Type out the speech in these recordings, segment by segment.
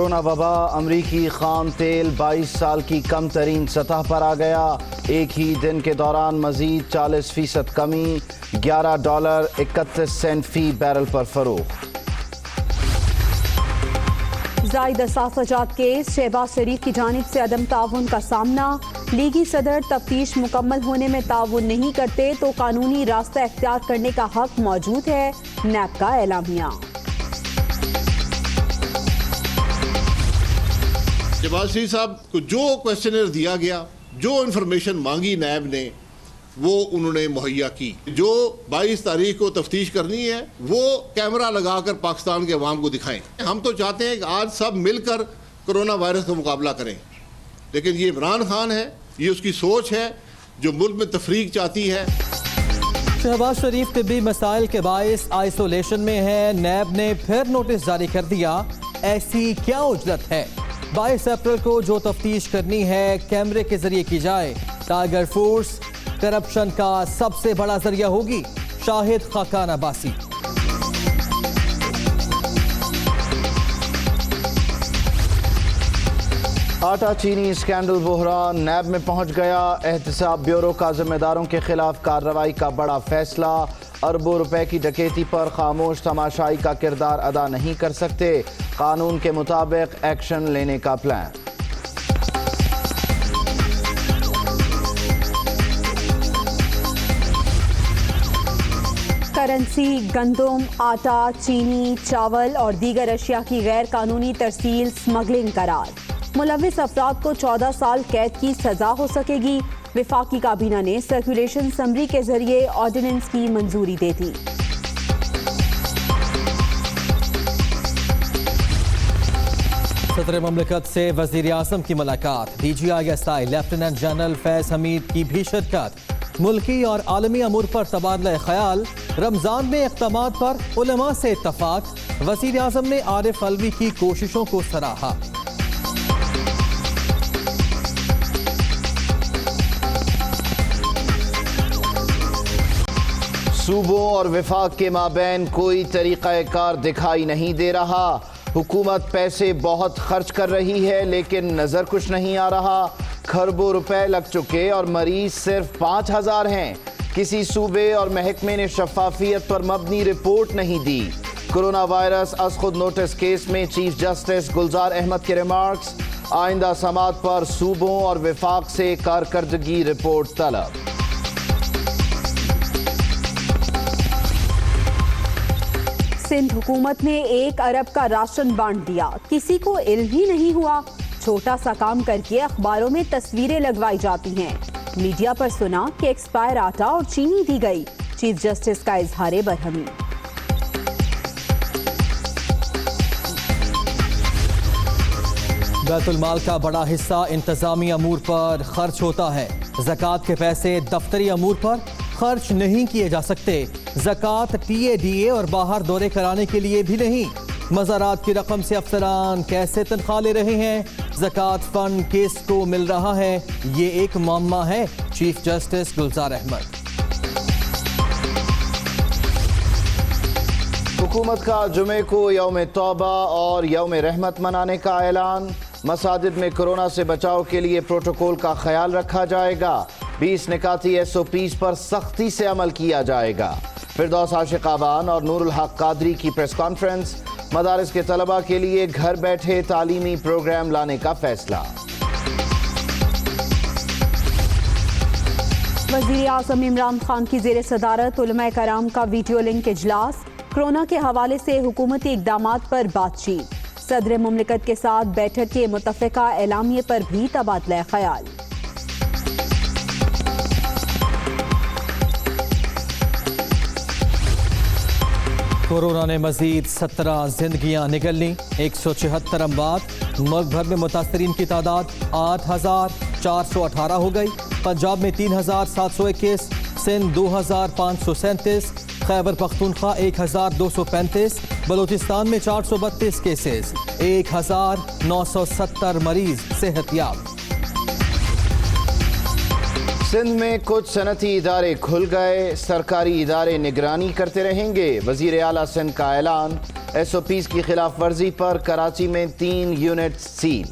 Corona وبا امریکی خام تیل 22 سال کی کم ترین سطح پر آ گیا. ایک ہی دن کے دوران مزید 40% کمی، $11.31 فی بیرل پر فروخت. زائد اثاثجات کیس، شہباز شریف کی جانب سے عدم تعاون کا سامنا. لیگی صدر تفتیش مکمل ہونے میں تعاون نہیں کرتے تو قانونی راستہ اختیار کرنے کا حق موجود ہے، نیب کا اعلامیہ. شہباز شریف صاحب کو جو کویسچنر دیا گیا، جو انفارمیشن مانگی نیب نے، وہ انہوں نے مہیا کی. جو 22 تاریخ کو تفتیش کرنی ہے وہ کیمرہ لگا کر پاکستان کے عوام کو دکھائیں. ہم تو چاہتے ہیں کہ آج سب مل کر کرونا وائرس کا مقابلہ کریں، لیکن یہ عمران خان ہے، یہ اس کی سوچ ہے جو ملک میں تفریق چاہتی ہے. شہباز شریف طبی مسائل کے باعث آئسولیشن میں ہے. نیب نے پھر نوٹس جاری کر دیا. ایسی کیا اجرت ہے؟ 22 اپریل کو جو تفتیش کرنی ہے کیمرے کے ذریعے کی جائے. ٹائیگر فورس کرپشن کا سب سے بڑا ذریعہ ہوگی، شاہد خاقان عباسی. آٹا چینی اسکینڈل بحران نیب میں پہنچ گیا. احتساب بیورو کا ذمہ داروں کے خلاف کارروائی کا بڑا فیصلہ. اربوں روپے کی ڈکیتی پر خاموش تماشائی کا کردار ادا نہیں کر سکتے، قانون کے مطابق ایکشن لینے کا پلان. کرنسی، گندم، آٹا، چینی، چاول اور دیگر اشیاء کی غیر قانونی ترسیل اسمگلنگ قرار. ملوث افراد کو 14 سال قید کی سزا ہو سکے گی. وفاقی کابینہ نے سرکولیشن اسمبلی کے ذریعے آرڈیننس کی منظوری دے دی. صدر مملکت سے وزیر اعظم کی ملاقات. D G I S I lieutenant general Faiz Hamid کی بھی شرکت. ملکی اور عالمی امور پر تبادلہ خیال. رمضان میں اقدامات پر علماء سے اتفاق. وزیر اعظم نے عارف علوی کی کوششوں کو سراہا. صوبوں اور وفاق کے مابین کوئی طریقہ کار دکھائی نہیں دے رہا. حکومت پیسے بہت خرچ کر رہی ہے لیکن نظر کچھ نہیں آ رہا. کھربوں روپے لگ چکے اور مریض صرف 5000 ہیں. کسی صوبے اور محکمے نے شفافیت پر مبنی رپورٹ نہیں دی. کرونا وائرس از خود نوٹس کیس میں چیف جسٹس گلزار احمد کے ریمارکس. آئندہ سماعت پر صوبوں اور وفاق سے کارکردگی رپورٹ طلب. سندھ حکومت نے 1 ارب کا راشن بانٹ دیا، کسی کو علم ہی نہیں ہوا. چھوٹا سا کام کر کے اخباروں میں تصویریں لگوائی جاتی ہیں. میڈیا پر سنا کہ ایکسپائر آٹا اور چینی دی گئی. چیف جسٹس کا اظہار برہمی. بیت المال کا بڑا حصہ انتظامی امور پر خرچ ہوتا ہے. زکوٰۃ کے پیسے دفتری امور پر خرچ نہیں کیے جا سکتے. زکوٰۃ ٹی اے ڈی اے اور باہر دورے کرانے کے لیے بھی نہیں. مزارات کی رقم سے افسران کیسے تنخواہ لے رہے ہیں؟ زکوٰۃ فنڈ کس کو مل رہا ہے؟ یہ ایک معمہ ہے. Chief justice Gulzar Ahmed. حکومت کا جمعے کو یوم توبہ اور یوم رحمت منانے کا اعلان. مساجد میں کورونا سے بچاؤ کے لیے پروٹوکول کا خیال رکھا جائے گا. 20 نکاتی SOPs پر سختی سے عمل کیا جائے گا. فردوس عاشق آوان اور نور الحق قادری کی پریس کانفرنس. مدارس کے طلبہ کے لیے گھر بیٹھے تعلیمی پروگرام لانے کا فیصلہ. وزیر اعظم عمران خان کی زیر صدارت علماء کرام کا ویڈیو لنک اجلاس. کورونا کے حوالے سے حکومتی اقدامات پر بات چیت. صدر مملکت کے ساتھ بیٹھک کے متفقہ اعلامیے پر بھی تبادلہ خیال. کورونا نے مزید 17 زندگیاں نگل لیں. 174 اموات. ملک بھر میں متاثرین کی تعداد 8418 ہو گئی. پنجاب میں 3721، سندھ 2537، خیبر پختونخوا 1235، بلوچستان میں 432 کیسز، 1970 مریض صحت یاب. سندھ میں کچھ صنعتی ادارے کھل گئے. سرکاری ادارے نگرانی کرتے رہیں گے. وزیر اعلیٰ سندھ کا اعلان. SOPs کی خلاف ورزی پر کراچی میں 3 یونٹ سیل۔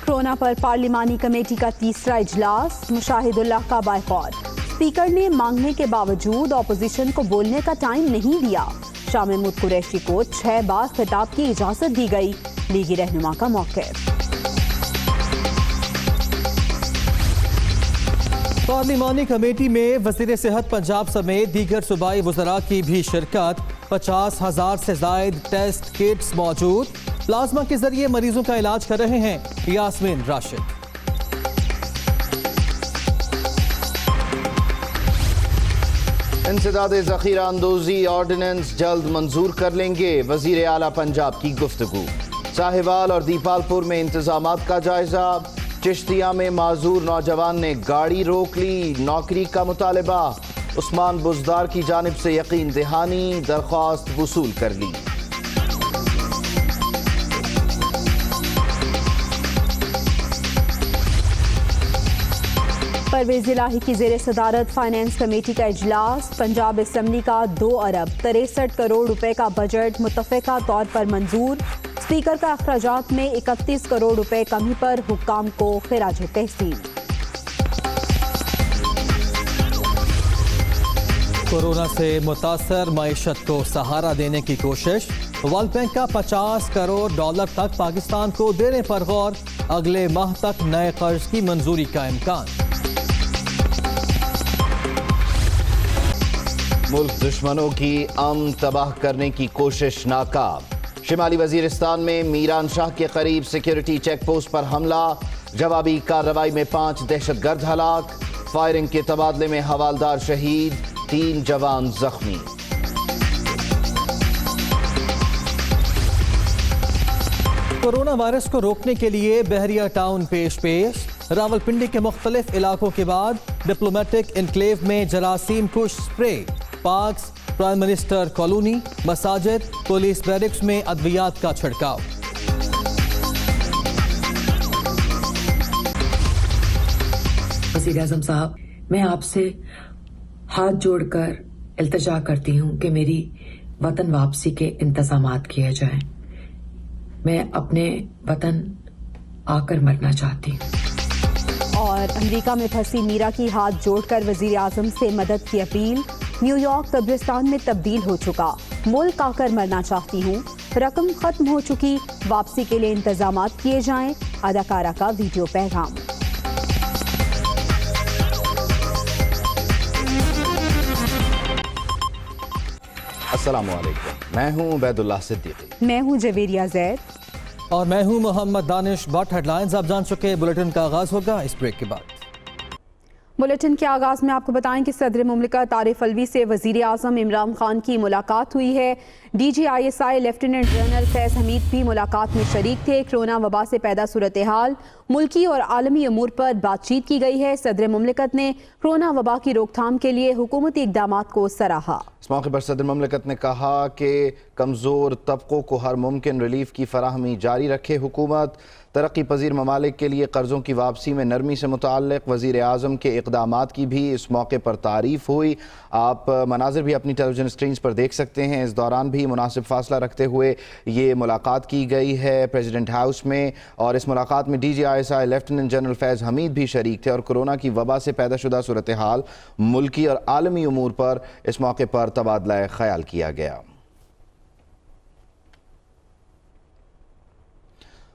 کورونا پر پارلیمانی کمیٹی کا تیسرا اجلاس، مشاہد اللہ کا بائیکاٹ۔ اسپیکر نے مانگنے کے باوجود اپوزیشن کو بولنے کا ٹائم نہیں دیا۔ شاہ محمود قریشی کو 6 بار خطاب کی اجازت دی گئی، لیگی رہنما کا موقف۔ پارلیمانی کمیٹی میں وزیر صحت پنجاب سمیت دیگر صوبائی وزراء کی بھی شرکت۔ 50,000 سے زائد ٹیسٹ کٹس موجود، پلازما کے ذریعے مریضوں کا علاج کر رہے ہیں یاسمین راشد۔ انسداد ذخیرہ اندوزی آرڈیننس جلد منظور کر لیں گے، وزیر اعلیٰ پنجاب کی گفتگو۔ ساہیوال اور دیپال پور میں انتظامات کا جائزہ، چشتیہ میں معذور نوجوان نے گاڑی روک لی، نوکری کا مطالبہ، عثمان بزدار کی جانب سے یقین دہانی، درخواست وصول کر لی۔ پرویز الہی کی زیر صدارت فائنانس کمیٹی کا اجلاس، پنجاب اسمبلی کا 2 ارب 63 کروڑ روپے کا بجٹ متفقہ طور پر منظور۔ اسپیکر کا اخراجات میں 31 کروڑ روپے کمی پر حکام کو خراج تحسین۔ کورونا سے متاثر معیشت کو سہارا دینے کی کوشش، ورلڈ بینک کا $50 کروڑ تک پاکستان کو دینے پر غور، اگلے ماہ تک نئے قرض کی منظوری کا امکان۔ ملک دشمنوں کی امن تباہ کرنے کی کوشش ناکام، شمالی وزیرستان میں میران شاہ کے قریب سیکیورٹی چیک پوسٹ پر حملہ، جوابی کارروائی میں 5 دہشت گرد ہلاک، فائرنگ کے تبادلے میں حوالدار شہید، 3 جوان زخمی۔ کورونا وائرس کو روکنے کے لیے بحریہ ٹاؤن پیش راولپنڈی کے مختلف علاقوں کے بعد ڈپلومیٹک انکلیو میں جراثیم کش spray, parks, prime minister colony, مساجد، پولیس بیرکس میں ادویات کا چھڑکاؤ۔ وزیر اعظم صاحب، میں آپ سے ہاتھ جوڑ کر التجا کرتی ہوں کہ میری وطن واپسی کے انتظامات کیے جائیں۔ میں اپنے وطن آ کر مرنا چاہتی ہوں۔ اور امریکہ میں پھنسی میرا کی ہاتھ جوڑ کر وزیر اعظم سے مدد کی اپیل، نیو یارک قبرستان میں تبدیل ہو چکا، ملک آ کر مرنا چاہتی ہوں، رقم ختم ہو چکی، واپسی کے لیے انتظامات کیے جائیں، اداکارہ کا ویڈیو پیغام۔ السلام علیکم، میں ہوں عبید اللہ صدیقی، میں ہوں جویریہ زید اور میں ہوں محمد دانش بٹ۔ ہیڈ لائنز آپ جان چکے، بلیٹن کا آغاز ہوگا اس بریک کے بعد۔ بلیٹن کے آغاز میں آپ کو بتائیں کہ صدر مملکت عارف علوی سے وزیر اعظم عمران خان کی ملاقات ہوئی ہے۔ DGISI لیفٹیننٹ جنرل فیض حمید بھی ملاقات میں شریک تھے۔ کورونا وبا سے پیدا صورتحال، ملکی اور عالمی امور پر بات چیت کی گئی ہے۔ صدر مملکت نے کورونا وبا کی روک تھام کے لیے حکومتی اقدامات کو سراہا۔ اس موقع پر صدر مملکت نے کہا کہ کمزور طبقوں کو ہر ممکن ریلیف کی فراہمی جاری رکھے حکومت۔ ترقی پذیر ممالک کے لیے قرضوں کی واپسی میں نرمی سے متعلق وزیر اعظم کے اقدامات کی بھی اس موقع پر تعریف ہوئی۔ آپ مناظر بھی اپنی ٹیلی ویژن اسکرینز پر دیکھ سکتے ہیں۔ اس دوران بھی مناسب فاصلہ رکھتے ہوئے یہ ملاقات کی گئی ہے پریزیڈنٹ ہاؤس میں، اور اس ملاقات میں DGISI لیفٹیننٹ جنرل فیض حمید بھی شریک تھے، اور کورونا کی وبا سے پیدا شدہ صورتحال، ملکی اور عالمی امور پر اس موقع پر تبادلہ خیال کیا گیا۔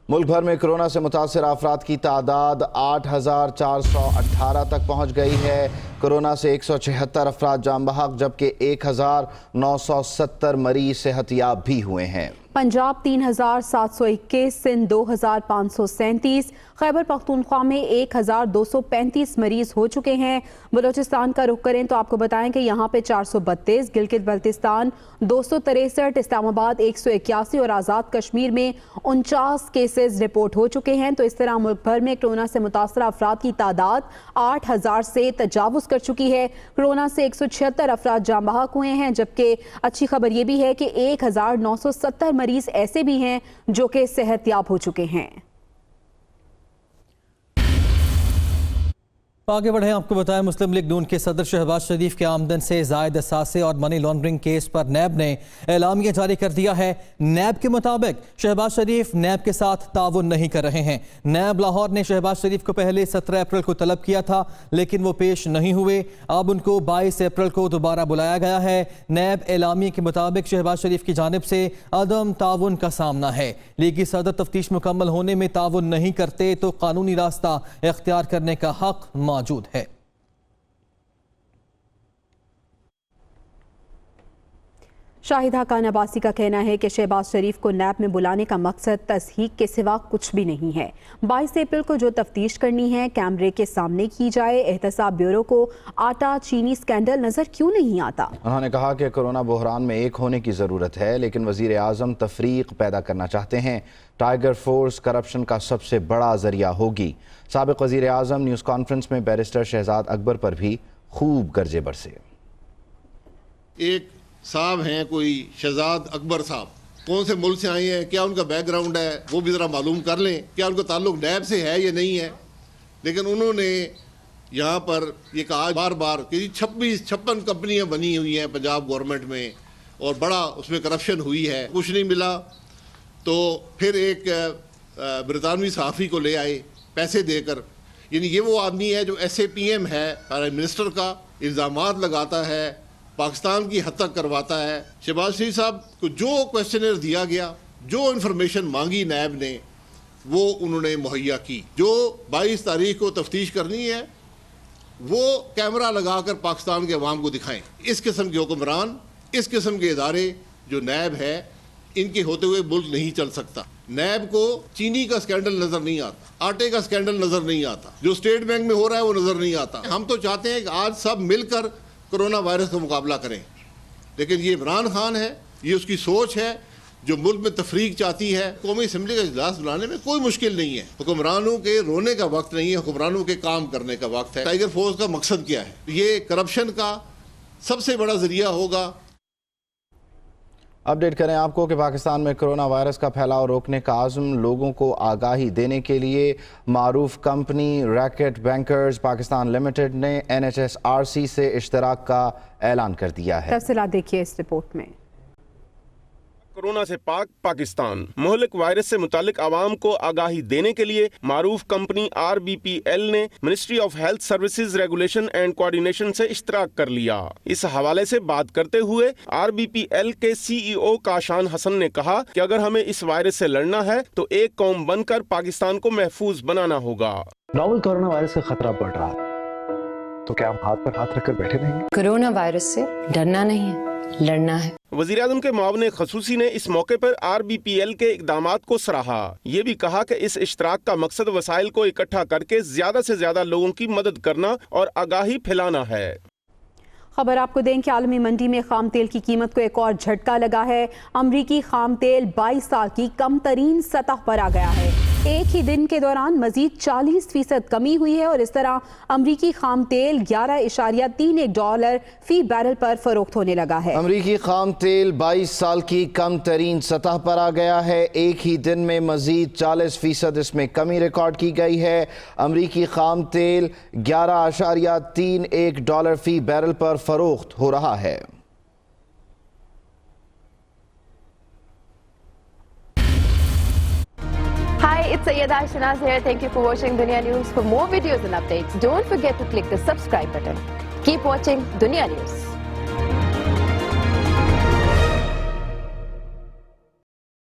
ملک بھر میں کورونا سے متاثر افراد کی تعداد 8,418 تک پہنچ گئی ہے۔ کورونا سے 176 افراد جاں بحق، جبکہ 1,970 مریض صحت یاب بھی ہوئے ہیں۔ پنجاب 3,721، سندھ 2,537، خیبر پختونخوا میں 1,235 مریض ہو چکے ہیں۔ بلوچستان کا رخ کریں تو آپ کو بتائیں کہ یہاں پہ 432، گلگت بلتستان 263، اسلام آباد 181 اور آزاد کشمیر میں 49 کیسز رپورٹ ہو چکے ہیں۔ تو اس طرح ملک بھر میں کورونا سے متاثرہ افراد کی تعداد 8,000 سے تجاوز کر چکی ہے۔ کورونا سے 176 افراد جاں بحق ہوئے ہیں، جبکہ اچھی خبر یہ بھی ہے کہ 1,970 مریض ایسے بھی ہیں جو کہ صحت یاب ہو چکے ہیں۔ آگے بڑھیں، آپ کو بتائیں مسلم لیگ نون کے صدر شہباز شریف کے آمدن سے زائد اثاثے اور منی لانڈرنگ کیس پر نیب نے اعلامیہ جاری کر دیا ہے۔ نیب کے مطابق شہباز شریف نیب کے ساتھ تعاون نہیں کر رہے ہیں۔ نیب لاہور نے شہباز شریف کو پہلے 17 اپریل کو طلب کیا تھا لیکن وہ پیش نہیں ہوئے۔ اب ان کو 22 اپریل کو دوبارہ بلایا گیا ہے۔ نیب اعلامیہ کے مطابق شہباز شریف کی جانب سے عدم تعاون کا سامنا ہے۔ لیگی صدر تفتیش مکمل ہونے میں تعاون نہیں کرتے تو قانونی راستہ اختیار کرنے کا حق موجود ہے۔ شاہد حقان عباسی کا کہنا ہے کہ شہباز شریف کو نیب میں بلانے کا مقصد تصحیح کے سوا کچھ بھی نہیں ہے۔ 22 اپریل کو جو تفتیش کرنی ہے کیمرے کے سامنے کی جائے۔ احتساب بیورو کو آٹا چینی سکینڈل نظر کیوں نہیں آتا؟ انہوں نے کہا کہ کرونا بحران میں ایک ہونے کی ضرورت ہے لیکن وزیر اعظم تفریق پیدا کرنا چاہتے ہیں۔ ٹائیگر فورس کرپشن کا سب سے بڑا ذریعہ ہوگی۔ سابق وزیر اعظم نیوز کانفرنس میں بیرسٹر شہزاد اکبر پر بھی خوب گرجے برسے۔ ایک صاحب ہیں کوئی شہزاد اکبر صاحب، کون سے ملک سے آئے ہیں، کیا ان کا بیک گراؤنڈ ہے وہ بھی ذرا معلوم کر لیں، کیا ان کا تعلق نیب سے ہے یا نہیں ہے۔ لیکن انہوں نے یہاں پر یہ کہا بار بار کہ 56 کمپنیاں بنی ہوئی ہیں پنجاب گورنمنٹ میں اور بڑا اس میں کرپشن ہوئی ہے، کچھ نہیں ملا۔ تو پھر ایک برطانوی صحافی کو لے آئے پیسے دے کر، یعنی یہ وہ آدمی ہے جو ایس اے پی ایم ہے پرائم منسٹر کا، الزامات لگاتا ہے، پاکستان کی حد تک کرواتا ہے۔ شہباز شریف صاحب کو جو کویسچنر دیا گیا، جو انفارمیشن مانگی نیب نے، وہ انہوں نے مہیا کی۔ جو 22 تاریخ کو تفتیش کرنی ہے وہ کیمرہ لگا کر پاکستان کے عوام کو دکھائیں۔ اس قسم کے حکمران، اس قسم کے ادارے جو نیب ہے، ان کے ہوتے ہوئے ملک نہیں چل سکتا۔ نیب کو چینی کا سکینڈل نظر نہیں آتا، آٹے کا سکینڈل نظر نہیں آتا، جو اسٹیٹ بینک میں ہو رہا ہے وہ نظر نہیں آتا۔ ہم تو چاہتے ہیں کہ آج سب مل کر کرونا وائرس کا مقابلہ کریں، لیکن یہ عمران خان ہے، یہ اس کی سوچ ہے جو ملک میں تفریق چاہتی ہے۔ قومی اسمبلی کا اجلاس بلانے میں کوئی مشکل نہیں ہے، حکمرانوں کے رونے کا وقت نہیں ہے، حکمرانوں کے کام کرنے کا وقت ہے۔ ٹائیگر فورس کا مقصد کیا ہے؟ یہ کرپشن کا سب سے بڑا ذریعہ ہوگا۔ اپڈیٹ کریں آپ کو کہ پاکستان میں کرونا وائرس کا پھیلاؤ روکنے کا عزم، لوگوں کو آگاہی دینے کے لیے معروف company Reckitt Benckiser Pakistan Limited نے NHSRC سے اشتراک کا اعلان کر دیا ہے۔ تفصیلات دیکھیے اس رپورٹ میں۔ کورونا سے پاک پاکستان مہلک وائرس سے متعلق عوام کو آگاہی دینے کے لیے معروف کمپنی RBPL نے ministry of health services regulation and coordination سے اشتراک کر لیا۔ اس حوالے سے بات کرتے ہوئے RBPL کے CEO کاشان حسن نے کہا کہ اگر ہمیں اس وائرس سے لڑنا ہے تو ایک قوم بن کر پاکستان کو محفوظ بنانا ہوگا۔ نوول کورونا وائرس کا خطرہ بڑھ رہا ہے تو کیا ہم ہاتھ پر ہاتھ رکھ کر بیٹھے رہیں گے؟ کورونا وائرس سے ڈرنا نہیں ہے، لڑنا ہے۔ وزیر اعظم کے معاون خصوصی نے اس موقع پر RBPL کے اقدامات کو سراہا۔ یہ بھی کہا کہ اس اشتراک کا مقصد وسائل کو اکٹھا کر کے زیادہ سے زیادہ لوگوں کی مدد کرنا اور آگاہی پھیلانا ہے۔ خبر آپ کو دیں کہ عالمی منڈی میں خام تیل کی قیمت کو ایک اور جھٹکا لگا ہے۔ امریکی خام تیل 22 سال کی کم ترین سطح پر آ گیا ہے۔ ایک ہی دن کے دوران مزید 40% کمی ہوئی ہے اور اس طرح امریکی خام تیل $11.31 فی بیرل پر فروخت ہونے لگا ہے۔ امریکی خام تیل 22 سال کی کم ترین سطح پر آ گیا ہے۔ ایک ہی دن میں مزید 40% اس میں کمی ریکارڈ کی گئی ہے۔ امریکی خام تیل $11.31 فی بیرل پر فروخت ہو رہا ہے۔ Hi, it's Sayyeda Shanaz here. Thank you for watching Dunya News. For more videos and updates, don't forget to click the subscribe button. Keep watching Dunya News.